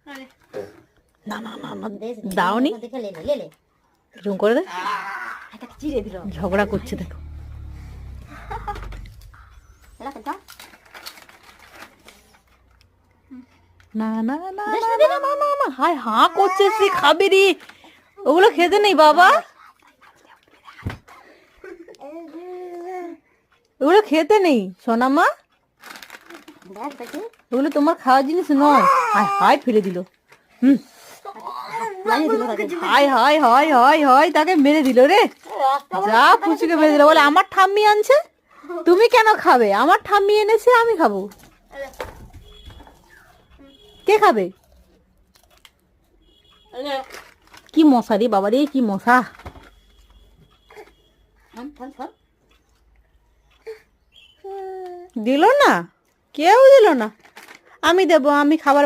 না না না না দাওনি এরকম করে দে চিড়ে দিল ঝগড়া করছে দেখো না না না না হায় হাঁ করছে সে খাবে রে ওগুলো খেতে নেই বাবা ওগুলো খেতে নেই সোনামা ওগুলো তোমার খাওয়ার জিনিস নয় হায় হায় ফেলে দিল হায় হায় হায় হায় হায় তাকে মেরে দিল রে যা পুচুকে মেরে দিল বলে আমার ঠাম্মি আনছে তুমি কেন খাবে আমার ঠাম্মি এনেছে আমি খাবো কে খাবে কি মশা রে বাবা রে কি মশা দিল না কেউ দিল না আমি দেবো আমি খাবার